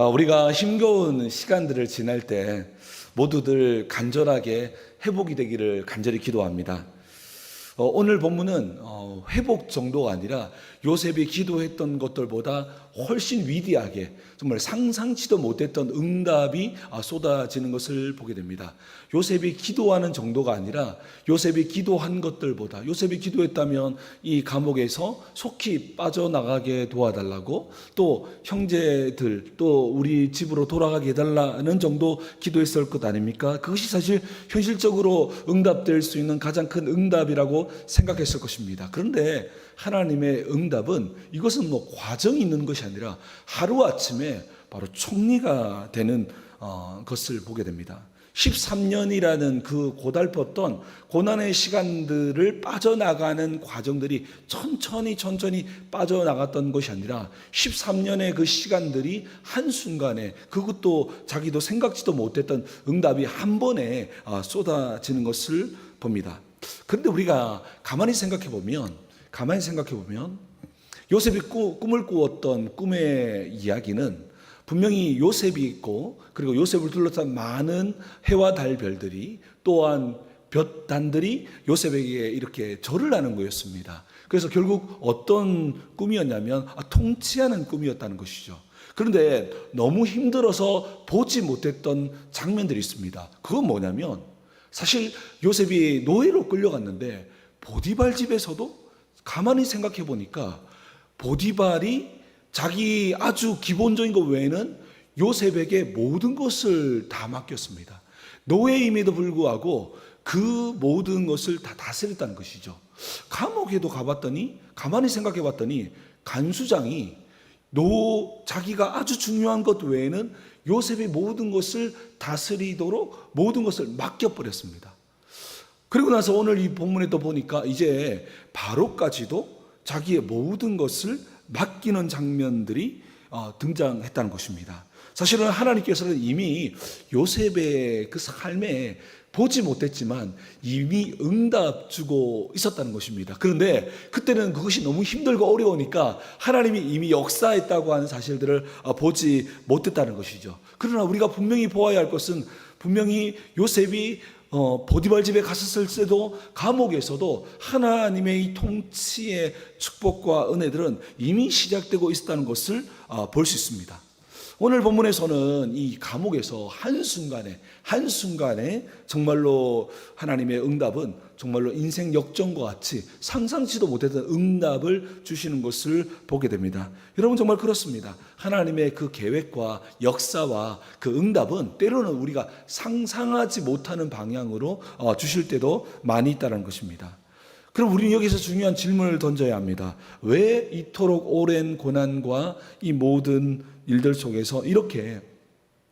우리가 힘겨운 시간들을 지날 때 모두들 간절하게 회복이 되기를 간절히 기도합니다. 오늘 본문은 회복 정도가 아니라 요셉이 기도했던 것들보다 훨씬 위대하게 정말 상상치도 못했던 응답이 쏟아지는 것을 보게 됩니다. 요셉이 기도하는 정도가 아니라 요셉이 기도한 것들보다, 요셉이 기도했다면 이 감옥에서 속히 빠져나가게 도와달라고, 또 형제들, 또 우리 집으로 돌아가게 해달라는 정도 기도했을 것 아닙니까? 그것이 사실 현실적으로 응답될 수 있는 가장 큰 응답이라고 생각했을 것입니다. 그런데 하나님의 응답은 이것은 과정이 있는 것이 아니라 하루아침에 바로 총리가 되는 것을 보게 됩니다. 13년이라는 그 고달팠던 고난의 시간들을 빠져나가는 과정들이 천천히 빠져나갔던 것이 아니라 13년의 그 시간들이 한순간에, 그것도 자기도 생각지도 못했던 응답이 한 번에 쏟아지는 것을 봅니다. 그런데 우리가 가만히 생각해 보면 요셉이 꿈을 꾸었던 꿈의 이야기는 분명히 요셉이 있고, 그리고 요셉을 둘러싼 많은 해와 달 별들이, 또한 볕단들이 요셉에게 이렇게 절을 하는 거였습니다. 그래서 결국 어떤 꿈이었냐면 통치하는 꿈이었다는 것이죠. 그런데 너무 힘들어서 보지 못했던 장면들이 있습니다. 그건 뭐냐면, 사실 요셉이 노예로 끌려갔는데 보디발 집에서도 가만히 생각해 보니까 보디발이 자기 아주 기본적인 것 외에는 요셉에게 모든 것을 다 맡겼습니다. 노예임에도 불구하고 그 모든 것을 다 다스렸다는 것이죠. 감옥에도 가봤더니, 가만히 생각해 봤더니 간수장이 자기가 아주 중요한 것 외에는 요셉이 모든 것을 다스리도록 모든 것을 맡겨버렸습니다. 그리고 나서 오늘 이 본문에 또 보니까 이제 바로까지도 자기의 모든 것을 맡기는 장면들이 등장했다는 것입니다. 사실은 하나님께서는 이미 요셉의 그 삶에 보지 못했지만 이미 응답 주고 있었다는 것입니다. 그런데 그때는 그것이 너무 힘들고 어려우니까 하나님이 이미 역사했다고 하는 사실들을 보지 못했다는 것이죠. 그러나 우리가 분명히 보아야 할 것은, 분명히 요셉이 보디발 집에 갔었을 때도 감옥에서도 하나님의 이 통치의 축복과 은혜들은 이미 시작되고 있었다는 것을 볼 수 있습니다. 오늘 본문에서는 이 감옥에서 한순간에 정말로 하나님의 응답은 정말로 인생 역전과 같이 상상치도 못했던 응답을 주시는 것을 보게 됩니다. 여러분, 정말 그렇습니다. 하나님의 그 계획과 역사와 그 응답은 때로는 우리가 상상하지 못하는 방향으로 주실 때도 많이 있다는 것입니다. 그럼 우리는 여기서 중요한 질문을 던져야 합니다. 왜 이토록 오랜 고난과 이 모든 일들 속에서 이렇게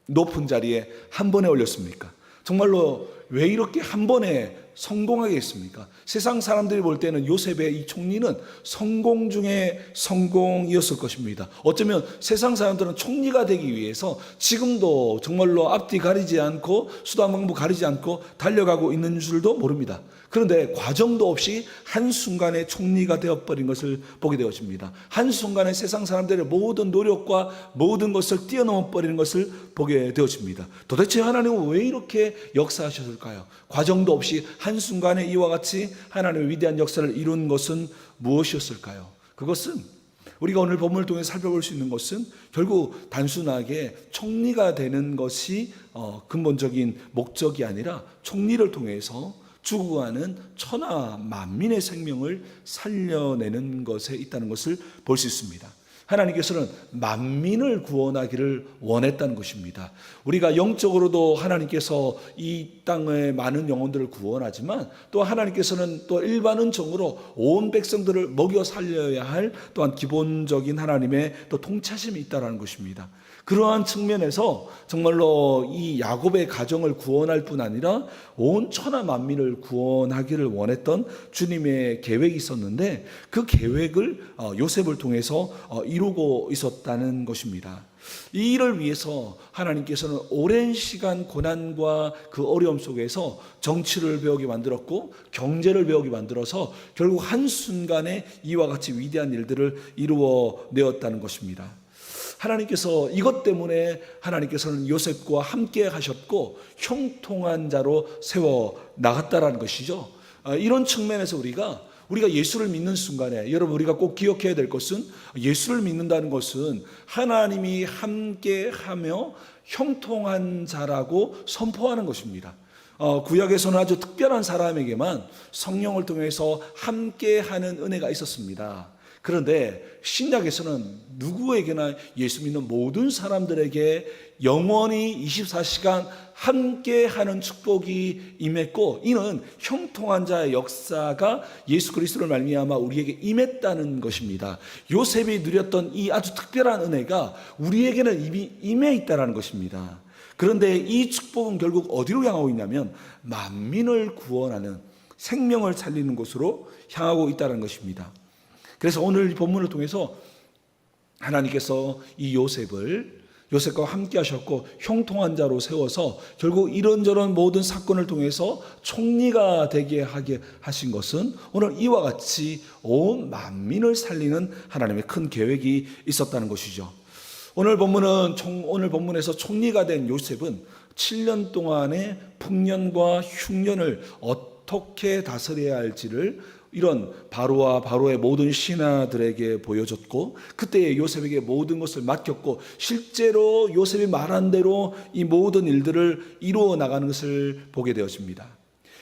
높은 자리에 한 번에 올렸습니까? 정말로 왜 이렇게 한 번에 성공하게 했습니까? 세상 사람들이 볼 때는 요셉의 이 총리는 성공 중에 성공이었을 것입니다. 어쩌면 세상 사람들은 총리가 되기 위해서 지금도 정말로 앞뒤 가리지 않고 수단방부 가리지 않고 달려가고 있는 줄도 모릅니다. 그런데 과정도 없이 한순간에 총리가 되어버린 것을 보게 되어집니다. 한순간에 세상 사람들의 모든 노력과 모든 것을 뛰어넘어버리는 것을 보게 되어집니다. 도대체 하나님은 왜 이렇게 역사하셨을까요? 과정도 없이 한순간에 이와 같이 하나님의 위대한 역사를 이룬 것은 무엇이었을까요? 그것은 우리가 오늘 본문을 통해 살펴볼 수 있는 것은 결국 단순하게 총리가 되는 것이 근본적인 목적이 아니라 총리를 통해서 죽어가는 천하 만민의 생명을 살려내는 것에 있다는 것을 볼 수 있습니다. 하나님께서는 만민을 구원하기를 원했다는 것입니다. 우리가 영적으로도 하나님께서 이 땅의 많은 영혼들을 구원하지만 또 하나님께서는 또 일반적으로 온 백성들을 먹여 살려야 할 또한 기본적인 하나님의 또 통치하심이 있다는 것입니다. 그러한 측면에서 정말로 이 야곱의 가정을 구원할 뿐 아니라 온 천하 만민을 구원하기를 원했던 주님의 계획이 있었는데 그 계획을 요셉을 통해서 이루고 있었다는 것입니다. 이 일을 위해서 하나님께서는 오랜 시간 고난과 그 어려움 속에서 정치를 배우게 만들었고 경제를 배우게 만들어서 결국 한순간에 이와 같이 위대한 일들을 이루어내었다는 것입니다. 하나님께서 이것 때문에 하나님께서는 요셉과 함께 하셨고 형통한 자로 세워 나갔다라는 것이죠. 이런 측면에서 우리가 예수를 믿는 순간에 여러분 우리가 꼭 기억해야 될 것은 예수를 믿는다는 것은 하나님이 함께하며 형통한 자라고 선포하는 것입니다. 구약에서는 아주 특별한 사람에게만 성령을 통해서 함께하는 은혜가 있었습니다. 그런데 신약에서는 누구에게나 예수 믿는 모든 사람들에게 영원히 24시간 함께하는 축복이 임했고, 이는 형통한 자의 역사가 예수 그리스도를 말미암아 우리에게 임했다는 것입니다. 요셉이 누렸던 이 아주 특별한 은혜가 우리에게는 이미 임해 있다는 것입니다. 그런데 이 축복은 결국 어디로 향하고 있냐면 만민을 구원하는, 생명을 살리는 곳으로 향하고 있다는 것입니다. 그래서 오늘 이 본문을 통해서 하나님께서 이 요셉과 함께 하셨고 형통한 자로 세워서 결국 이런저런 모든 사건을 통해서 총리가 되게 하게 하신 것은 오늘 이와 같이 온 만민을 살리는 하나님의 큰 계획이 있었다는 것이죠. 오늘 본문에서 총리가 된 요셉은 7년 동안의 풍년과 흉년을 어떻게 다스려야 할지를 이런 바로와 바로의 모든 신하들에게 보여줬고, 그때의 요셉에게 모든 것을 맡겼고, 실제로 요셉이 말한 대로 이 모든 일들을 이루어 나가는 것을 보게 되어집니다.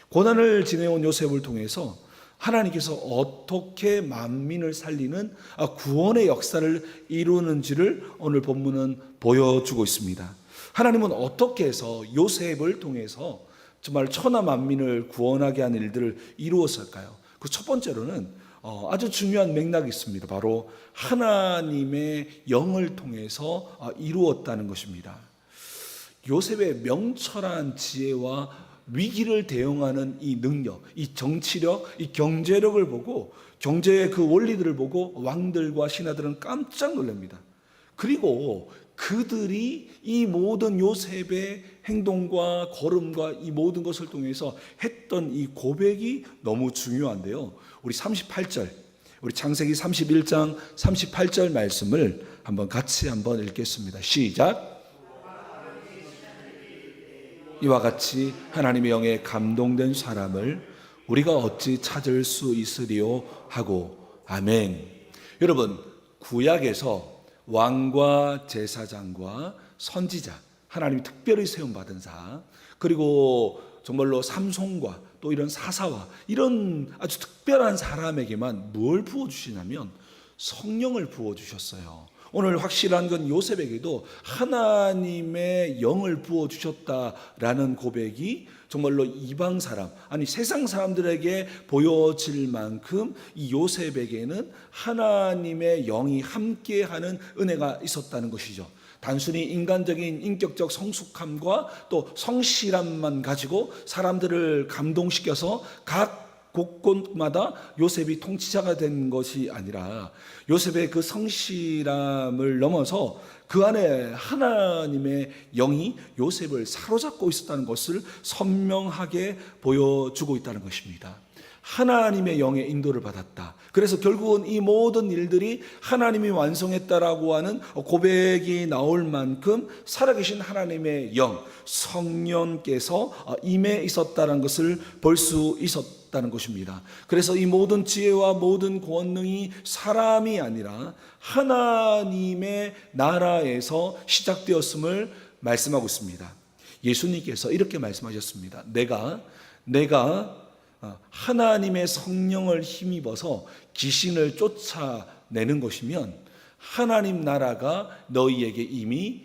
고난을 지내온 요셉을 통해서 하나님께서 어떻게 만민을 살리는 구원의 역사를 이루는지를 오늘 본문은 보여주고 있습니다. 하나님은 어떻게 해서 요셉을 통해서 정말 천하 만민을 구원하게 하는 일들을 이루었을까요? 그 첫 번째로는 아주 중요한 맥락이 있습니다. 바로 하나님의 영을 통해서 이루었다는 것입니다. 요셉의 명철한 지혜와 위기를 대응하는 이 능력, 이 정치력, 이 경제력을 보고, 경제의 그 원리들을 보고 왕들과 신하들은 깜짝 놀랍니다. 그리고 그들이 이 모든 요셉의 행동과 걸음과 이 모든 것을 통해서 했던 이 고백이 너무 중요한데요. 우리 창세기 31장 38절 말씀을 같이 읽겠습니다. 시작. 이와 같이 하나님의 영에 감동된 사람을 우리가 어찌 찾을 수 있으리요 하고. 아멘. 여러분, 구약에서 왕과 제사장과 선지자, 하나님이 특별히 세움받은 자, 그리고 정말로 삼손과 또 이런 사사와 이런 아주 특별한 사람에게만 뭘 부어주시냐면 성령을 부어주셨어요. 오늘 확실한 건 요셉에게도 하나님의 영을 부어주셨다라는 고백이 정말로 이방 사람, 아니 세상 사람들에게 보여질 만큼 이 요셉에게는 하나님의 영이 함께하는 은혜가 있었다는 것이죠. 단순히 인간적인 인격적 성숙함과 또 성실함만 가지고 사람들을 감동시켜서 각 곳곳마다 요셉이 통치자가 된 것이 아니라 요셉의 그 성실함을 넘어서 그 안에 하나님의 영이 요셉을 사로잡고 있었다는 것을 선명하게 보여주고 있다는 것입니다. 하나님의 영의 인도를 받았다. 그래서 결국은 이 모든 일들이 하나님이 완성했다라고 하는 고백이 나올 만큼 살아계신 하나님의 영, 성령께서 임해 있었다는 것을 볼 수 있었다는 것입니다. 그래서 이 모든 지혜와 모든 권능이 사람이 아니라 하나님의 나라에서 시작되었음을 말씀하고 있습니다. 예수님께서 이렇게 말씀하셨습니다. 내가 하나님의 성령을 힘입어서 귀신을 쫓아내는 것이면 하나님 나라가 너희에게 이미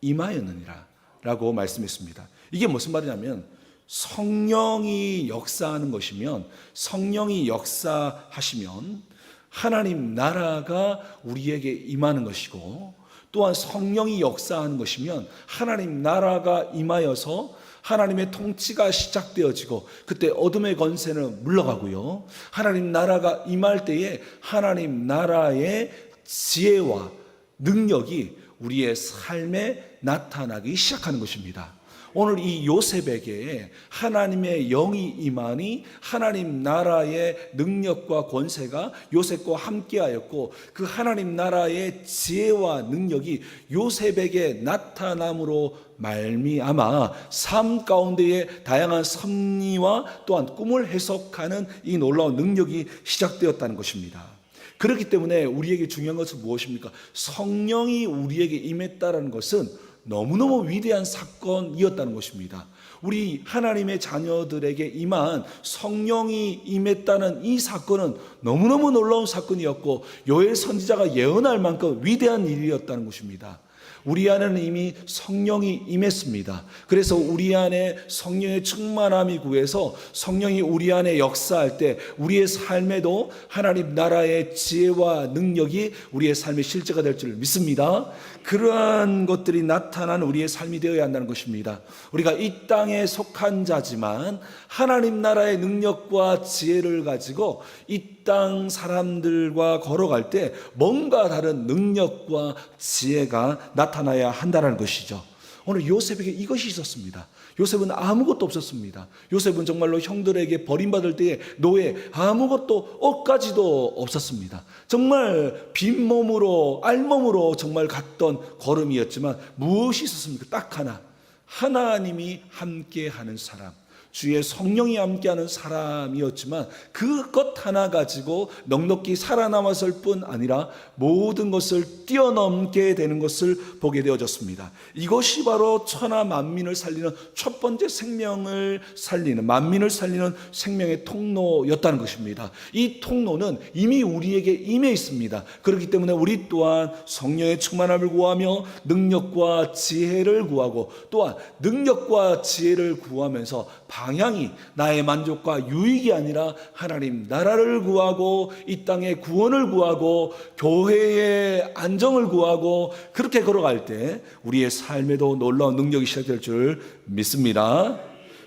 임하였느니라 라고 말씀했습니다. 이게 무슨 말이냐면 성령이 역사하는 것이면, 성령이 역사하시면 하나님 나라가 우리에게 임하는 것이고, 또한 성령이 역사하는 것이면 하나님 나라가 임하여서 하나님의 통치가 시작되어지고 그때 어둠의 권세는 물러가고요, 하나님 나라가 임할 때에 하나님 나라의 지혜와 능력이 우리의 삶에 나타나기 시작하는 것입니다. 오늘 이 요셉에게 하나님의 영이 임하니 하나님 나라의 능력과 권세가 요셉과 함께하였고 그 하나님 나라의 지혜와 능력이 요셉에게 나타남으로 말미암아 삶 가운데의 다양한 섭리와 또한 꿈을 해석하는 이 놀라운 능력이 시작되었다는 것입니다. 그렇기 때문에 우리에게 중요한 것은 무엇입니까? 성령이 우리에게 임했다는 것은 너무너무 위대한 사건이었다는 것입니다. 우리 하나님의 자녀들에게 임한 성령이 임했다는 이 사건은 너무너무 놀라운 사건이었고 요엘 선지자가 예언할 만큼 위대한 일이었다는 것입니다. 우리 안에는 이미 성령이 임했습니다. 그래서 우리 안에 성령의 충만함이 구해서 성령이 우리 안에 역사할 때 우리의 삶에도 하나님 나라의 지혜와 능력이 우리의 삶의 실제가 될 줄 믿습니다. 그러한 것들이 나타난 우리의 삶이 되어야 한다는 것입니다. 우리가 이 땅에 속한 자지만 하나님 나라의 능력과 지혜를 가지고 이 땅 사람들과 걸어갈 때 뭔가 다른 능력과 지혜가 나타나야 한다는 것이죠. 오늘 요셉에게 이것이 있었습니다. 요셉은 아무것도 없었습니다. 요셉은 정말로 형들에게 버림받을 때에 노예 아무것도 옷가지도 없었습니다. 정말 빈몸으로 알몸으로 정말 갔던 걸음이었지만 무엇이 있었습니까? 딱 하나, 하나님이 함께하는 사람, 주의 성령이 함께하는 사람이었지만 그것 하나 가지고 넉넉히 살아남았을 뿐 아니라 모든 것을 뛰어넘게 되는 것을 보게 되어졌습니다. 이것이 바로 천하 만민을 살리는 첫 번째 생명을 살리는, 만민을 살리는 생명의 통로였다는 것입니다. 이 통로는 이미 우리에게 임해 있습니다. 그렇기 때문에 우리 또한 성령의 충만함을 구하며 능력과 지혜를 구하고 또한 능력과 지혜를 구하면서 방향이 나의 만족과 유익이 아니라 하나님 나라를 구하고 이 땅의 구원을 구하고 교회의 안정을 구하고 그렇게 걸어갈 때 우리의 삶에도 놀라운 능력이 시작될 줄 믿습니다.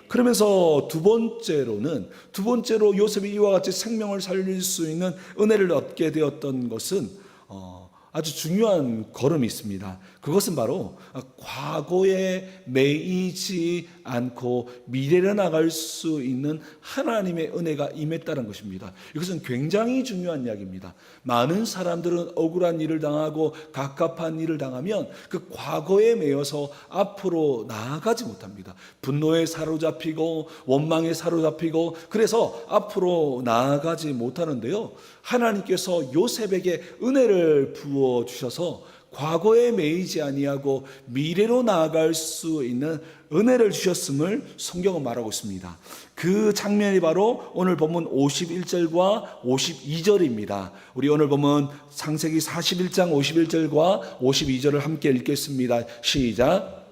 그러면서 두 번째로 요셉이 이와 같이 생명을 살릴 수 있는 은혜를 얻게 되었던 것은 아주 중요한 걸음이 있습니다. 그것은 바로 과거에 매이지 않고 미래로 나갈 수 있는 하나님의 은혜가 임했다는 것입니다. 이것은 굉장히 중요한 이야기입니다. 많은 사람들은 억울한 일을 당하고 갑갑한 일을 당하면 그 과거에 매여서 앞으로 나아가지 못합니다. 분노에 사로잡히고 원망에 사로잡히고 그래서 앞으로 나아가지 못하는데요. 하나님께서 요셉에게 은혜를 부어주셔서 과거에 매이지 아니하고 미래로 나아갈 수 있는 은혜를 주셨음을 성경은 말하고 있습니다. 그 장면이 바로 오늘 본문 51절과 52절입니다. 우리 오늘 본문 창세기 41장 51절과 52절을 함께 읽겠습니다. 시작.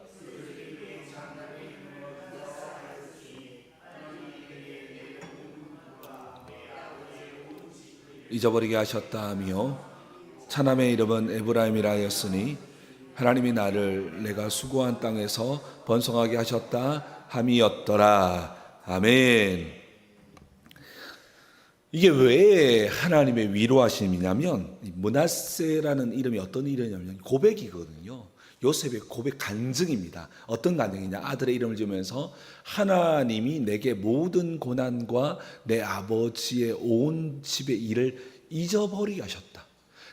잊어버리게 하셨다며 차남의 이름은 에브라임이라 하였으니 하나님이 나를 내가 수고한 땅에서 번성하게 하셨다 함이었더라. 아멘. 이게 왜 하나님의 위로하심이냐면 므낫세라는 이름이 어떤 이름이냐면 고백이거든요. 요셉의 고백 간증입니다. 어떤 간증이냐? 아들의 이름을 지으면서 하나님이 내게 모든 고난과 내 아버지의 온 집의 일을 잊어버리게 하셨다.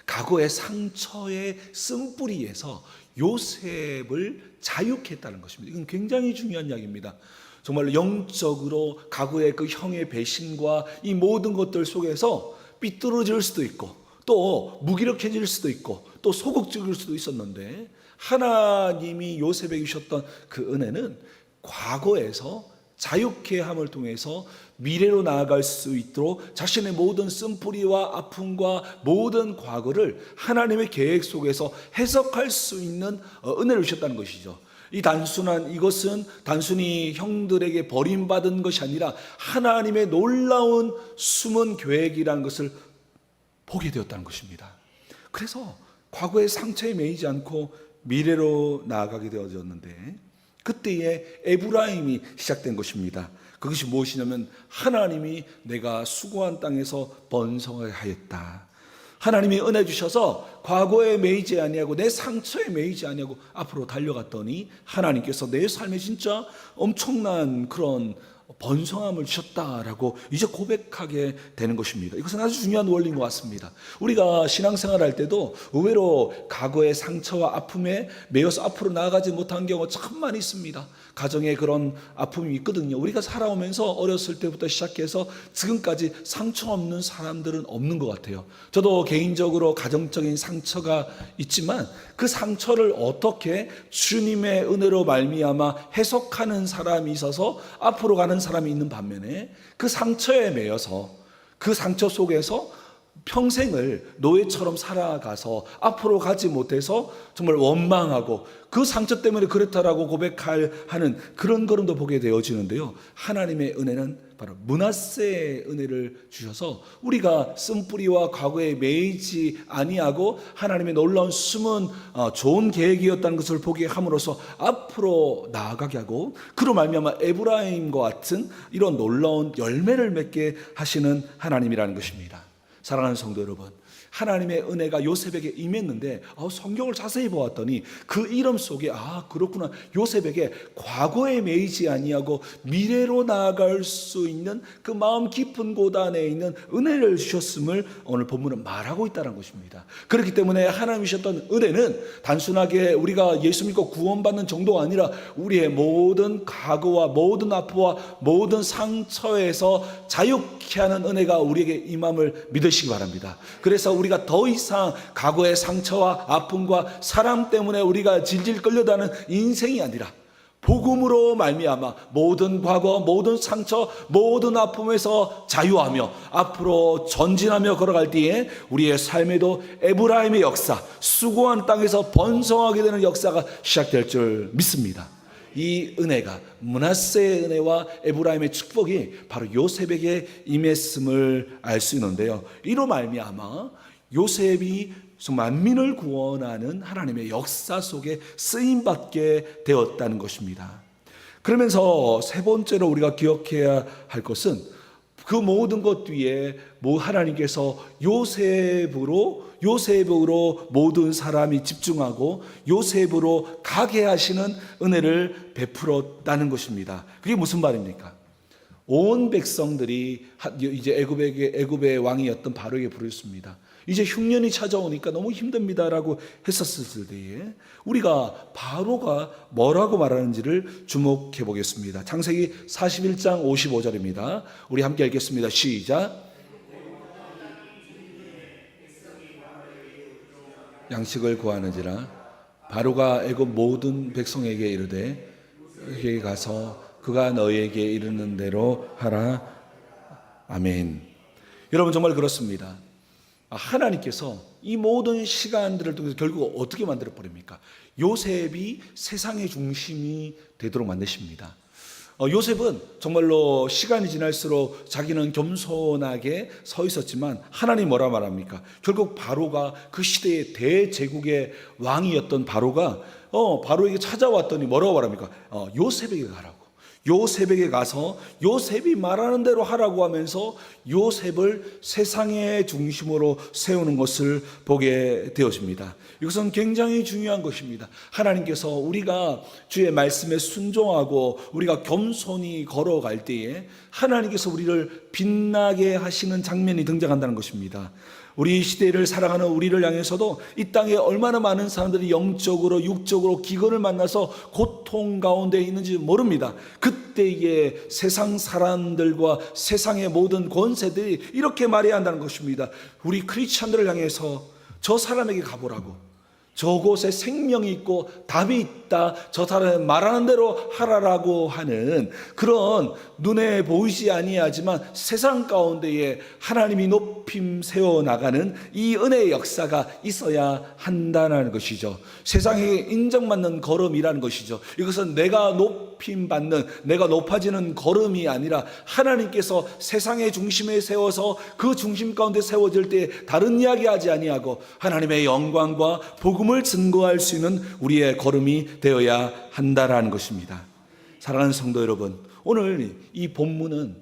과거의 상처의 쓴뿌리에서 요셉을 자유케 했다는 것입니다. 이건 굉장히 중요한 이야기입니다. 정말 영적으로 과거의 그 형의 배신과 이 모든 것들 속에서 삐뚤어질 수도 있고 또 무기력해질 수도 있고 또 소극적일 수도 있었는데 하나님이 요셉에게 주셨던 그 은혜는 과거에서 자유케 함을 통해서 미래로 나아갈 수 있도록 자신의 모든 쓴뿌리와 아픔과 모든 과거를 하나님의 계획 속에서 해석할 수 있는 은혜를 주셨다는 것이죠. 이것은 단순히 형들에게 버림받은 것이 아니라 하나님의 놀라운 숨은 계획이라는 것을 보게 되었다는 것입니다. 그래서 과거의 상처에 매이지 않고 미래로 나아가게 되어졌는데 그때의 에브라임이 시작된 것입니다. 그것이 무엇이냐면 하나님이 내가 수고한 땅에서 번성하게 하였다. 하나님이 은혜 주셔서 과거에 매이지 아니하고 내 상처에 매이지 아니하고 앞으로 달려갔더니 하나님께서 내 삶에 진짜 엄청난 그런 번성함을 주셨다라고 이제 고백하게 되는 것입니다. 이것은 아주 중요한 원리인 것 같습니다. 우리가 신앙생활 할 때도 의외로 과거의 상처와 아픔에 매여서 앞으로 나아가지 못한 경우가 참 많이 있습니다. 가정에 그런 아픔이 있거든요. 우리가 살아오면서 어렸을 때부터 시작해서 지금까지 상처 없는 사람들은 없는 것 같아요. 저도 개인적으로 가정적인 상처가 있지만 그 상처를 어떻게 주님의 은혜로 말미암아 해석하는 사람이 있어서 앞으로 가는 사람이 있는 반면에 그 상처에 매여서 그 상처 속에서 평생을 노예처럼 살아가서 앞으로 가지 못해서 정말 원망하고 그 상처 때문에 그렇다라고 고백하는 그런 걸음도 보게 되어지는데요. 하나님의 은혜는 바로 므낫세의 은혜를 주셔서 우리가 쓴뿌리와 과거에 매이지 아니하고 하나님의 놀라운 숨은 좋은 계획이었다는 것을 보게 함으로써 앞으로 나아가게 하고 그로 말미암아 에브라임과 같은 이런 놀라운 열매를 맺게 하시는 하나님이라는 것입니다. 사랑하는 성도 여러분, 하나님의 은혜가 요셉에게 임했는데 성경을 자세히 보았더니 그 이름 속에 그렇구나, 요셉에게 과거에 매이지 아니하고 미래로 나아갈 수 있는 그 마음 깊은 곳 안에 있는 은혜를 주셨음을 오늘 본문은 말하고 있다는 것입니다. 그렇기 때문에 하나님이 주셨던 은혜는 단순하게 우리가 예수 믿고 구원받는 정도가 아니라 우리의 모든 과거와 모든 아픔과 모든 상처에서 자유케 하는 은혜가 우리에게 임함을 믿으시기 바랍니다. 그래서 우리가 더 이상 과거의 상처와 아픔과 사람 때문에 우리가 질질 끌려다는 인생이 아니라 복음으로 말미암아 모든 과거, 모든 상처, 모든 아픔에서 자유하며 앞으로 전진하며 걸어갈 때에 우리의 삶에도 에브라임의 역사, 수고한 땅에서 번성하게 되는 역사가 시작될 줄 믿습니다. 이 은혜가 므낫세의 은혜와 에브라임의 축복이 바로 요셉에게 임했음을 알 수 있는데요. 이로 말미암아 요셉이 만민을 구원하는 하나님의 역사 속에 쓰임받게 되었다는 것입니다. 그러면서 세 번째로 우리가 기억해야 할 것은 그 모든 것 뒤에 하나님께서 요셉으로 모든 사람이 집중하고 요셉으로 가게 하시는 은혜를 베풀었다는 것입니다. 그게 무슨 말입니까? 온 백성들이 이제 애굽의 왕이었던 바로에게 부르셨습니다. 이제 흉년이 찾아오니까 너무 힘듭니다라고 했었을 때에 우리가 바로가 뭐라고 말하는지를 주목해 보겠습니다. 창세기 41장 55절입니다. 우리 함께 읽겠습니다. 시작. 양식을 구하는지라 바로가 애굽 모든 백성에게 이르되 그에게 가서 그가 너희에게 이르는 대로 하라. 아멘. 여러분 정말 그렇습니다. 하나님께서 이 모든 시간들을 통해서 결국 어떻게 만들어 버립니까? 요셉이 세상의 중심이 되도록 만드십니다. 요셉은 정말로 시간이 지날수록 자기는 겸손하게 서 있었지만 하나님 뭐라 말합니까? 결국 바로가 그 시대의 대제국의 왕이었던 바로가 바로에게 찾아왔더니 뭐라고 말합니까? 요셉에게 가라고. 요셉에게 가서 요셉이 말하는 대로 하라고 하면서 요셉을 세상의 중심으로 세우는 것을 보게 되어집니다. 이것은 굉장히 중요한 것입니다. 하나님께서 우리가 주의 말씀에 순종하고 우리가 겸손히 걸어갈 때에 하나님께서 우리를 빛나게 하시는 장면이 등장한다는 것입니다. 우리 시대를 살아가는 우리를 향해서도 이 땅에 얼마나 많은 사람들이 영적으로 육적으로 기근을 만나서 고통 가운데 있는지 모릅니다. 그때에 세상 사람들과 세상의 모든 권세들이 이렇게 말해야 한다는 것입니다. 우리 크리스찬들을 향해서 저 사람에게 가보라고, 저곳에 생명이 있고 답이 있다, 저 사람이 말하는 대로 하라라고 하는 그런 눈에 보이지 아니하지만 세상 가운데에 하나님이 높임 세워나가는 이 은혜의 역사가 있어야 한다는 것이죠. 세상에 인정받는 걸음이라는 것이죠. 이것은 내가 높임받는, 내가 높아지는 걸음이 아니라 하나님께서 세상의 중심에 세워서 그 중심 가운데 세워질 때 다른 이야기하지 아니하고 하나님의 영광과 복음을 증거할 수 있는 우리의 걸음이 되어야 한다라는 것입니다. 사랑하는 성도 여러분, 오늘 이 본문은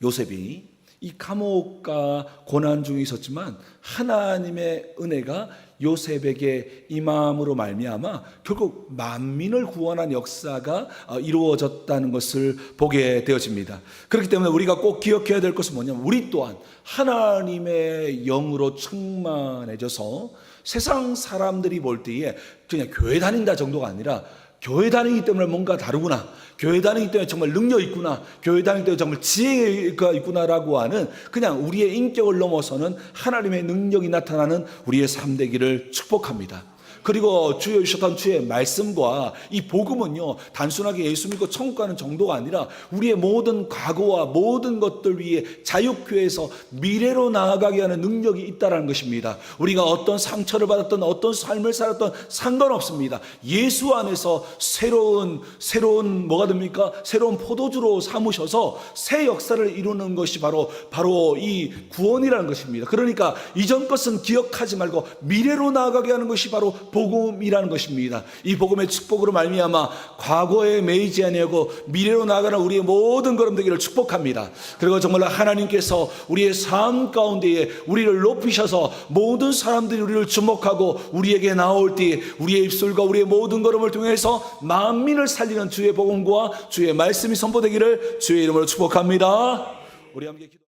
요셉이 이 감옥과 고난 중에 있었지만 하나님의 은혜가 요셉에게 임함으로 말미암아 결국 만민을 구원한 역사가 이루어졌다는 것을 보게 되어집니다. 그렇기 때문에 우리가 꼭 기억해야 될 것은 뭐냐면 우리 또한 하나님의 영으로 충만해져서 세상 사람들이 볼 때에 그냥 교회 다닌다 정도가 아니라 교회 다니기 때문에 뭔가 다르구나, 교회 다니기 때문에 정말 능력 있구나, 교회 다니기 때문에 정말 지혜가 있구나라고 하는 그냥 우리의 인격을 넘어서는 하나님의 능력이 나타나는 우리의 삶 되기를 축복합니다. 그리고 주여 주셨던 주의 말씀과 이 복음은요, 단순하게 예수 믿고 천국 가는 정도가 아니라 우리의 모든 과거와 모든 것들 위에 자유케해서 미래로 나아가게 하는 능력이 있다는 것입니다. 우리가 어떤 상처를 받았던 어떤 삶을 살았던 상관없습니다. 예수 안에서 새로운 뭐가 됩니까? 새로운 포도주로 삼으셔서 새 역사를 이루는 것이 바로 이 구원이라는 것입니다. 그러니까 이전 것은 기억하지 말고 미래로 나아가게 하는 것이 바로 복음이라는 것입니다. 이 복음의 축복으로 말미암아 과거에 매이지 아니하고 미래로 나아가는 우리의 모든 걸음 되기를 축복합니다. 그리고 정말 하나님께서 우리의 삶 가운데에 우리를 높이셔서 모든 사람들이 우리를 주목하고 우리에게 나올 때 우리의 입술과 우리의 모든 걸음을 통해서 만민을 살리는 주의 복음과 주의 말씀이 선포되기를 주의 이름으로 축복합니다. 우리 함께 기도